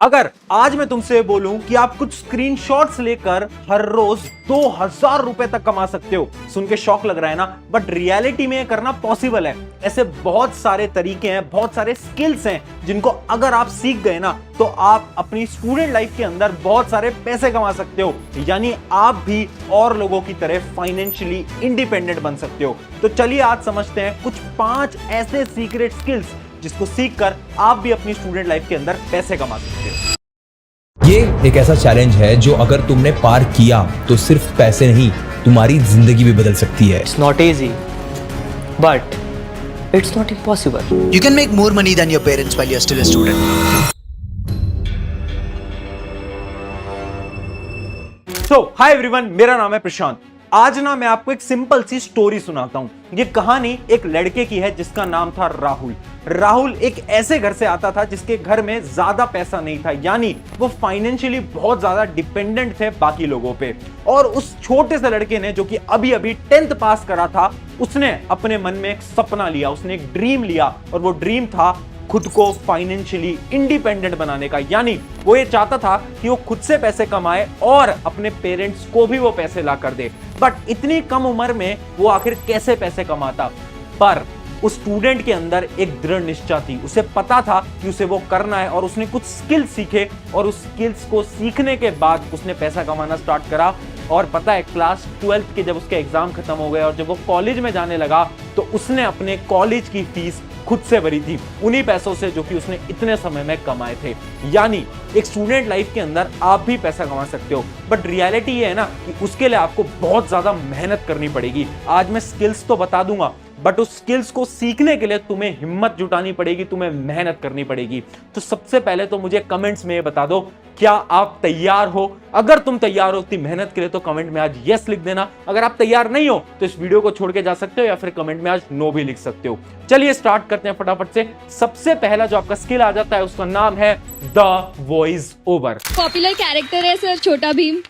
अगर आज मैं तुमसे बोलूं कि आप कुछ स्क्रीनशॉट्स लेकर हर रोज 2000 रुपए तक कमा सकते हो, सुन के शौक लग रहा है ना? बट रियलिटी में करना पॉसिबल है। ऐसे बहुत सारे तरीके हैं, बहुत सारे स्किल्स हैं जिनको अगर आप सीख गए ना तो आप अपनी स्टूडेंट लाइफ के अंदर बहुत सारे पैसे कमा सकते हो, यानी आप भी और लोगों की तरह फाइनेंशियली इंडिपेंडेंट बन सकते हो। तो चलिए आज समझते हैं कुछ 5 ऐसे सीक्रेट स्किल्स जिसको सीखकर आप भी अपनी स्टूडेंट लाइफ के अंदर पैसे कमा सकते हो। ये एक ऐसा चैलेंज है जो अगर तुमने पार किया तो सिर्फ पैसे नहीं, तुम्हारी जिंदगी भी बदल सकती है। It's not easy, but it's not impossible. You can make more money than your parents while you're still a student. Hi everyone, मेरा नाम है प्रशांत। आज ना मैं आपको एक सिंपल सी स्टोरी सुनाता हूं। ये कहानी एक लड़के की है जिसका नाम था राहुल। राहुल एक ऐसे घर से आता था जिसके घर में ज्यादा पैसा नहीं था, यानी वो फाइनेंशियली बहुत ज्यादा डिपेंडेंट थे बाकी लोगों पे। और उस छोटे से लड़के ने, जो कि अभी अभी 10th पास करा था, उसने अपने मन में एक सपना लिया, उसने एक ड्रीम लिया, और वो ड्रीम था खुद को फाइनेंशियली इंडिपेंडेंट बनाने का। यानी वो ये चाहता था कि वो खुद से पैसे कमाए और अपने पेरेंट्स को भी वो पैसे ला कर दे। बट इतनी कम उम्र में वो आखिर कैसे पैसे कमाता? पर उस स्टूडेंट के अंदर एक दृढ़ निश्चय थी, उसे पता था कि उसे वो करना है, और उसने कुछ स्किल्स सीखे, और उस स्किल्स को सीखने के बाद उसने पैसा कमाना स्टार्ट करा। और पता है, क्लास 12th के जब उसके एग्जाम खत्म हो गए और जब वो कॉलेज में जाने लगा तो उसने अपने कॉलेज की फीस खुद से भरी थी, उन्हीं पैसों से जो कि उसने इतने समय में कमाए थे। यानी एक स्टूडेंट लाइफ के अंदर आप भी पैसा कमा सकते हो, बट रियलिटी ये है ना कि उसके लिए आपको बहुत ज्यादा मेहनत करनी पड़ेगी। आज मैं स्किल्स तो बता दूंगा, बट उस स्किल्स को सीखने के लिए तुम्हें हिम्मत जुटानी पड़ेगी, तुम्हें मेहनत करनी पड़ेगी। तो सबसे पहले तो मुझे कमेंट्स में बता दो, क्या आप तैयार हो? अगर तुम तैयार हो इतनी मेहनत के लिए तो कमेंट में आज यस लिख देना। अगर आप तैयार नहीं हो तो इस वीडियो को छोड़ के जा सकते हो, या फिर कमेंट में आज नो भी लिख सकते हो। चलिए स्टार्ट करते हैं फटाफट से। सबसे पहला जो आपका स्किल आ जाता है उसका नाम है the voice over. Popular character है सर छोटा भीम,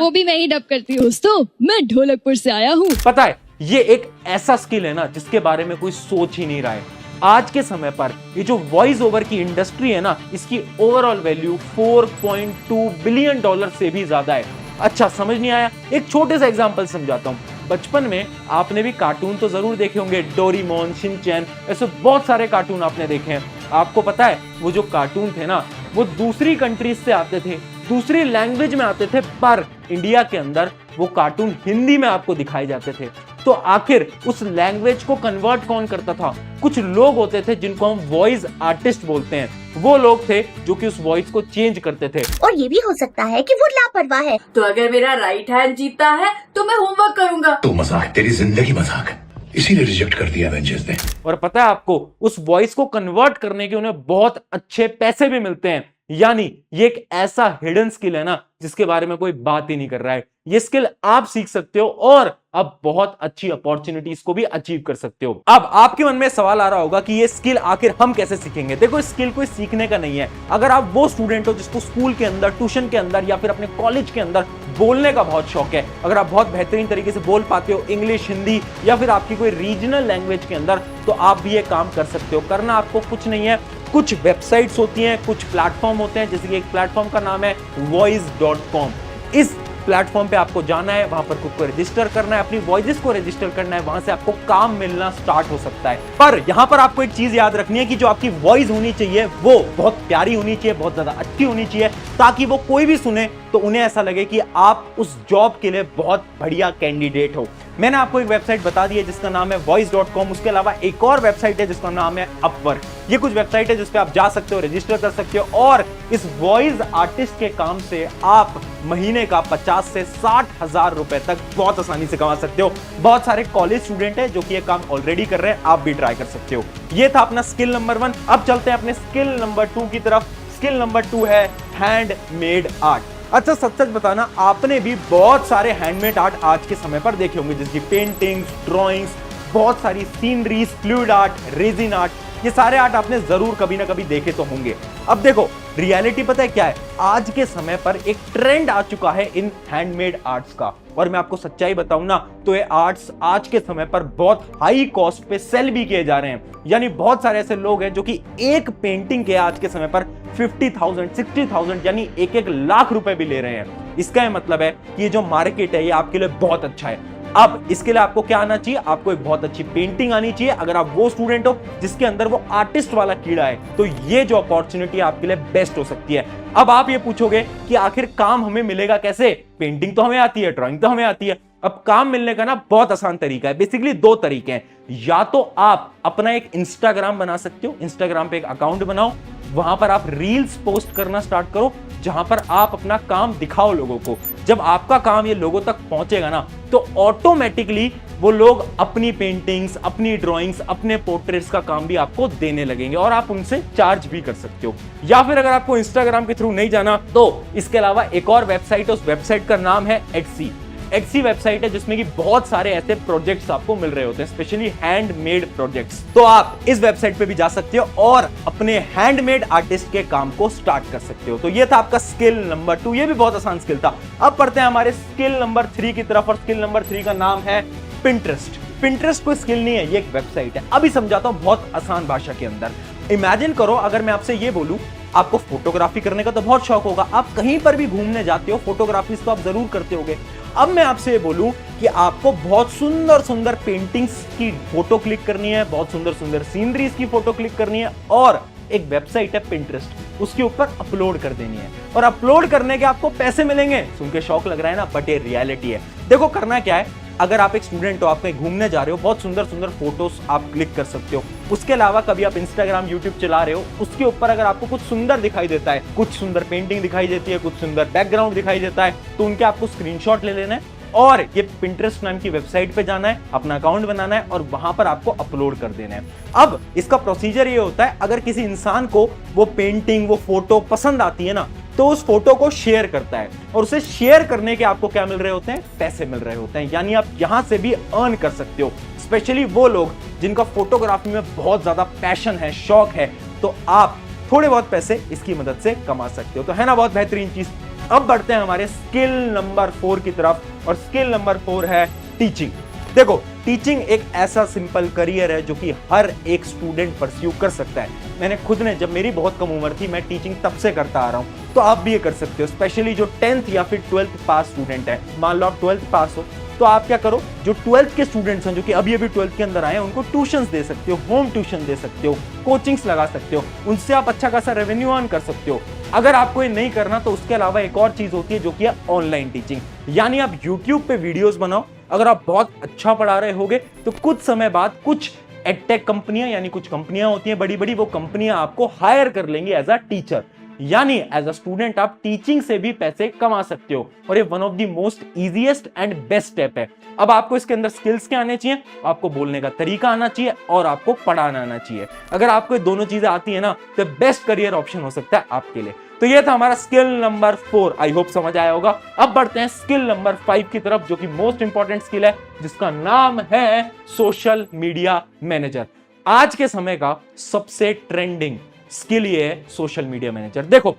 वो भी मैं ही डब करती हूँ। दोस्तों, मैं ढोलकपुर से आया हूँ। पता है, ये एक ऐसा स्किल है ना जिसके बारे में कोई सोच ही नहीं रहा है। आज के समय पर ये जो वॉइस ओवर की इंडस्ट्री है ना, इसकी ओवरऑल वैल्यू 4.2 बिलियन डॉलर से भी ज्यादा है। अच्छा, समझ नहीं आया? एक छोटे सा एग्जांपल समझाता हूँ। बचपन में आपने भी कार्टून तो जरूर देखे होंगे, डोरेमोन, शिनचैन, ऐसे बहुत सारे कार्टून आपने देखे हैं। आपको पता है वो जो कार्टून थे ना, वो दूसरी कंट्रीज से आते थे, दूसरी लैंग्वेज में आते थे, पर इंडिया के अंदर वो कार्टून हिंदी में आपको दिखाए जाते थे। तो आखिर उस लैंग्वेज को कन्वर्ट कौन करता था? कुछ लोग होते थे जिनको हम वॉइस आर्टिस्ट बोलते हैं। वो लोग थे जो कि उस वॉइस को चेंज करते थे। और ये भी हो सकता है कि वो लापरवाह है, तो अगर मेरा राइट हैंड जीतता है तो मैं होमवर्क करूंगा। तो मजाक, तेरी जिंदगी मजाक है, इसीलिए रिजेक्ट कर दिया एवेंजर्स ने। और पता है आपको, उस वॉइस को कन्वर्ट करने के उन्हें बहुत अच्छे पैसे भी मिलते हैं। यानी ये एक ऐसा हिडन स्किल है ना जिसके बारे में कोई बात ही नहीं कर रहा है। ये स्किल आप सीख सकते हो और अब बहुत अच्छी अपॉर्चुनिटीज को भी अचीव कर सकते हो। अब आपके मन में सवाल आ रहा होगा कि ये स्किल आखिर हम कैसे सीखेंगे? देखो, स्किल कोई सीखने का नहीं है। अगर आप वो स्टूडेंट हो जिसको स्कूल के अंदर, ट्यूशन के अंदर या फिर अपने कॉलेज के अंदर बोलने का बहुत शौक है, अगर आप बहुत बेहतरीन तरीके से बोल पाते हो इंग्लिश, हिंदी या फिर आपकी कोई रीजनल लैंग्वेज के अंदर, तो आप भी ये काम कर सकते हो। करना आपको कुछ नहीं है, कुछ वेबसाइट्स होती हैं, कुछ प्लेटफॉर्म होते हैं, जैसे कि एक प्लेटफॉर्म का नाम है voice.com। इस प्लेटफॉर्म पे आपको जाना है, वहां पर खुद को रजिस्टर करना है, अपनी वॉइसेस को रजिस्टर करना है, वहां से आपको काम मिलना स्टार्ट हो सकता है। पर यहां पर आपको एक चीज याद रखनी है कि जो आपकी वॉइस होनी चाहिए वो बहुत प्यारी होनी चाहिए, बहुत ज्यादा अच्छी होनी चाहिए, ताकि वो कोई भी सुने तो उन्हें ऐसा लगे कि आप उस जॉब के लिए बहुत बढ़िया कैंडिडेट हो। मैंने आपको एक वेबसाइट बता दी है जिसका नाम है voice.com। उसके अलावा एक और वेबसाइट है जिसका नाम है अपवर्क। ये कुछ वेबसाइट है जिस पे आप जा सकते हो, रजिस्टर कर सकते हो, और इस वॉइस आर्टिस्ट के काम से आप महीने का 50 से 60 हजार रुपए तक बहुत आसानी से कमा सकते हो। बहुत सारे कॉलेज स्टूडेंट है जो कि ये काम ऑलरेडी कर रहे हैं, आप भी ट्राई कर सकते हो। ये था अपना स्किल नंबर 1। अब चलते हैं अपने स्किल नंबर 2 की तरफ। स्किल नंबर 2 है हैंडमेड आर्ट। अच्छा, सच सच बताना, आपने भी बहुत सारे हैंडमेड आर्ट आज के समय पर देखे होंगे, जैसे पेंटिंग्स, ड्राइंग्स, बहुत सारी sceneries, fluid art, resin art. ये सारे आर्ट आपने जरूर कभी ना कभी देखे तो होंगे। अब देखो, रियलिटी पता है क्या है? आज के समय पर एक ट्रेंड आ चुका है इन हैंडमेड आर्ट्स का, और मैं आपको सच्चाई बताऊं ना तो ये आर्ट्स आज के समय पर बहुत हाई कॉस्ट पे सेल भी किए जा रहे हैं। यानी बहुत सारे ऐसे लोग हैं जो कि एक पेंटिंग के आज के समय पर 50,000 60,000 यानी 1-1 लाख रुपए भी ले रहे हैं। इसका ये मतलब है कि ये जो मार्केट है ये आपके लिए बहुत अच्छा है। अब इसके लिए आपको क्या आना चाहिए? आपको एक बहुत अच्छी पेंटिंग आनी चाहिए। अगर आप वो स्टूडेंट हो जिसके अंदर वो आर्टिस्ट वाला कीड़ा है तो ये जो अपॉर्चुनिटी आपके लिए बेस्ट हो सकती है। अब आप ये पूछोगे कि आखिर काम हमें मिलेगा कैसे? पेंटिंग तो हमें आती है, ड्राइंग तो हमें आती है। अब काम मिलने का ना बहुत आसान तरीका है। बेसिकली 2 तरीके हैं। या तो आप अपना एक इंस्टाग्राम बना सकते हो, इंस्टाग्राम पे एक अकाउंट बनाओ, वहां पर आप रील्स पोस्ट करना स्टार्ट करो जहां पर आप अपना काम दिखाओ लोगों को। जब आपका काम ये लोगों तक पहुंचेगा ना तो ऑटोमेटिकली वो लोग अपनी पेंटिंग्स, अपनी ड्राइंग्स, अपने पोर्ट्रेट्स का काम भी आपको देने लगेंगे और आप उनसे चार्ज भी कर सकते हो। या फिर अगर आपको इंस्टाग्राम के थ्रू नहीं जाना तो इसके अलावा एक और वेबसाइट है, उस वेबसाइट का नाम है एटसी। एटसी वेबसाइट है जिसमें कि बहुत सारे ऐसे प्रोजेक्ट्स आपको मिल रहे होते हैं, स्पेशली हैंडमेड प्रोजेक्ट्स। तो आप इस वेबसाइट पे भी जा सकते हो और अपने हैंडमेड आर्टिस्ट के काम को स्टार्ट कर सकते हो। तो ये था आपका स्किल नंबर 2। ये भी बहुत आसान स्किल था। अब पढ़ते हैं हमारे स्किल नंबर 3 की तरफ और स्किल नंबर 3 का नाम है पिंटरेस्ट। पिंटरेस्ट कोई स्किल नहीं है, ये एक वेबसाइट है। अभी समझाता हूं बहुत आसान भाषा के अंदर। इमेजिन करो अगर मैं आपसे ये बोलूं, आपको फोटोग्राफी करने का तो बहुत शौक होगा, आप कहीं पर भी घूमने जाते हो, फोटोग्राफी तो आप जरूर करते होगे। अब मैं आपसे ये बोलूं कि आपको बहुत सुंदर सुंदर पेंटिंग्स की फोटो क्लिक करनी है, बहुत सुंदर सुंदर सीनरीज की फोटो क्लिक करनी है और एक वेबसाइट है पिंटरेस्ट, उसके ऊपर अपलोड कर देनी है और अपलोड करने के आपको पैसे मिलेंगे। सुन के शौक लग रहा है ना, बट ये रियलिटी है। देखो करना क्या है, अगर आप एक स्टूडेंट हो, आप कहीं घूमने जा रहे हो, बहुत सुंदर सुंदर फोटोज आप क्लिक कर सकते हो। उसके अलावा कभी आप इंस्टाग्राम, यूट्यूब चला रहे हो, उसके ऊपर अगर आपको कुछ सुंदर दिखाई देता है, कुछ सुंदर पेंटिंग दिखाई देती है, कुछ सुंदर बैकग्राउंड दिखाई देता है, तो उनके आपको स्क्रीनशॉट ले लेना है और ये पिंटरेस्ट नाम की वेबसाइट पे जाना है, अपना अकाउंट बनाना है और वहां पर आपको अपलोड कर देना है। अब इसका प्रोसीजर ये होता है, अगर किसी इंसान को वो पेंटिंग, वो फोटो पसंद आती है ना, तो उस फोटो को शेयर करता है और उसे शेयर करने के आपको क्या मिल रहे होते हैं? पैसे मिल रहे होते हैं। यानी आप यहां से भी अर्न कर सकते हो। स्पेशली वो लोग जिनका फोटोग्राफी में बहुत ज्यादा पैशन है, शौक है, तो आप थोड़े बहुत पैसे इसकी मदद से कमा सकते हो। तो है ना बहुत बेहतरीन चीज। अब बढ़ते हैं हमारे स्किल नंबर 4 की तरफ और स्किल नंबर 4 है टीचिंग। देखो टीचिंग एक ऐसा सिंपल करियर है जो कि हर एक स्टूडेंट परस्यू कर सकता है। मैंने खुद ने, जब मेरी बहुत कम उम्र थी, मैं टीचिंग तब से करता आ रहा हूं, तो आप भी ये कर सकते हो। स्पेशली जो 10th या फिर 12th पास स्टूडेंट है, मान लो आप 12th पास हो, तो आप क्या करो, जो 12th के स्टूडेंट्स हैं जो कि अभी 12th के अंदर आए हैं, उनको ट्यूशंस दे सकते हो, होम ट्यूशन दे सकते हो, कोचिंग्स लगा सकते हो, उनसे आप अच्छा खासा रेवेन्यू अर्न कर सकते हो। अगर आपको ये नहीं करना तो उसके अलावा एक और चीज होती है जो कि है ऑनलाइन टीचिंग। यानी आप यूट्यूब पे वीडियोस बनाओ, अगर आप बहुत अच्छा पढ़ा रहे होगे तो कुछ समय बाद कुछ एडटेक कंपनियां, यानी कुछ कंपनियां होती हैं बड़ी बड़ी, वो कंपनियां आपको हायर कर लेंगी एज अ टीचर। यानी एज अ स्टूडेंट आप टीचिंग से भी पैसे कमा सकते हो और ये one of the most easiest and best step है। अब आपको इसके अंदर स्किल्स क्या आने चाहिए? आपको बोलने का तरीका आना चाहिए और आपको पढ़ाना आना चाहिए। अगर आपको ये दोनों चीजें आती है ना तो बेस्ट करियर ऑप्शन हो सकता है आपके लिए। तो ये था हमारा स्किल नंबर 4। आई होप समझ आया होगा। अब बढ़ते हैं स्किल नंबर 5 की तरफ, जो कि मोस्ट इंपॉर्टेंट स्किल है, जिसका नाम है सोशल मीडिया मैनेजर। आज के समय का सबसे ट्रेंडिंग स्किल ये है सोशल मीडिया मैनेजर। देखो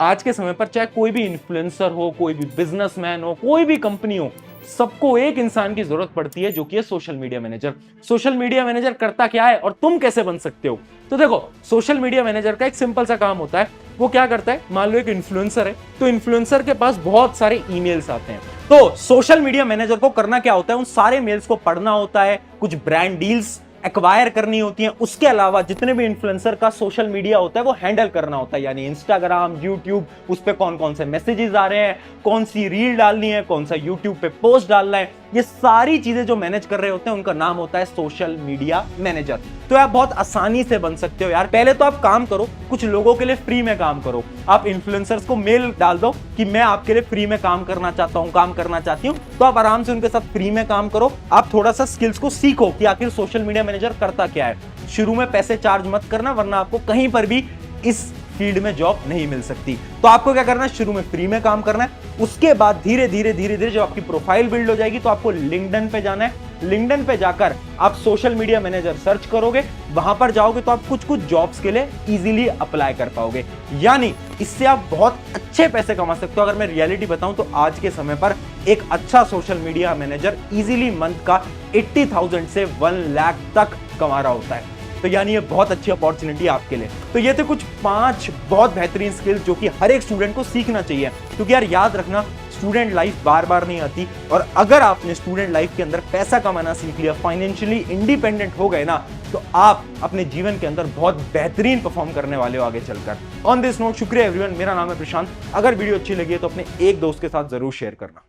आज के समय पर चाहे कोई भी इन्फ्लुएंसर हो, कोई भी बिजनेसमैन हो, कोई भी कंपनी हो, सबको एक इंसान की जरूरत पड़ती है जो कि है social media manager. Social media manager करता क्या है और तुम कैसे बन सकते हो? तो देखो सोशल मीडिया मैनेजर का एक सिंपल सा काम होता है। वो क्या करता है, मान लो एक इन्फ्लुएंसर है, तो इन्फ्लुएंसर के पास बहुत सारे ईमेल्स आते हैं, तो सोशल मीडिया मैनेजर को करना क्या होता है, उन सारे मेल्स को पढ़ना होता है, कुछ ब्रांड डील्स एक्वायर करनी होती हैं, उसके अलावा जितने भी इन्फ्लुएंसर का सोशल मीडिया होता है वो हैंडल करना होता है। यानी इंस्टाग्राम, यूट्यूब, उस पे कौन कौन से मैसेजेस आ रहे हैं, कौन सी रील डालनी है, कौन सा यूट्यूब पे पोस्ट डालना है, ये सारी चीजें जो मैनेज कर रहे होते हैं उनका नाम होता है सोशल मीडिया मैनेजर। तो आप बहुत आसानी से बन सकते हो यार। पहले तो आप काम करो, कुछ लोगों के लिए फ्री में काम करो। आप इन्फ्लुएंसर्स को मेल डाल दो कि मैं आपके लिए फ्री में काम करना चाहता हूं, काम करना चाहती हूं, तो आप आराम से उनके साथ फ्री में काम करो। आप थोड़ा सा स्किल्स को सीखो कि आखिर सोशल मीडिया मैनेजर करता क्या है। शुरू में पैसे चार्ज मत करना, वरना आपको कहीं पर भी इस फील्ड में जॉब नहीं मिल सकती। तो आपको क्या करना है, शुरू में फ्री में काम करना है। उसके बाद धीरे धीरे जब आपकी प्रोफाइल बिल्ड हो जाएगी तो आपको लिंक्डइन पे जाना है। लिंक्डइन पे जाकर आप सोशल मीडिया मैनेजर सर्च करोगे, वहां पर जाओगे तो आप कुछ जॉब्स के लिए इजीली अप्लाई कर पाओगे। यानी इससे आप बहुत अच्छे पैसे कमा सकते हो। अगर मैं रियलिटी बताऊं तो आज के समय पर एक अच्छा social media manager easily month का 80,000 से 1 लाख तक कमा रहा होता है। तो यानी ये बहुत अच्छी अपॉर्चुनिटी है आपके लिए। तो ये थे कुछ 5 बहुत बेहतरीन स्किल्स जो कि हर एक स्टूडेंट को सीखना चाहिए, क्योंकि यार याद रखना, स्टूडेंट लाइफ बार बार नहीं आती, और अगर आपने स्टूडेंट लाइफ के अंदर पैसा कमाना सीख लिया, फाइनेंशियली इंडिपेंडेंट हो गए ना, तो आप अपने जीवन के अंदर बहुत बेहतरीन परफॉर्म करने वाले हो आगे चलकर। ऑन दिस नोट, शुक्रिया एवरीवन। मेरा नाम है प्रशांत। अगर वीडियो अच्छी लगी है तो अपने एक दोस्त के साथ जरूर शेयर करना।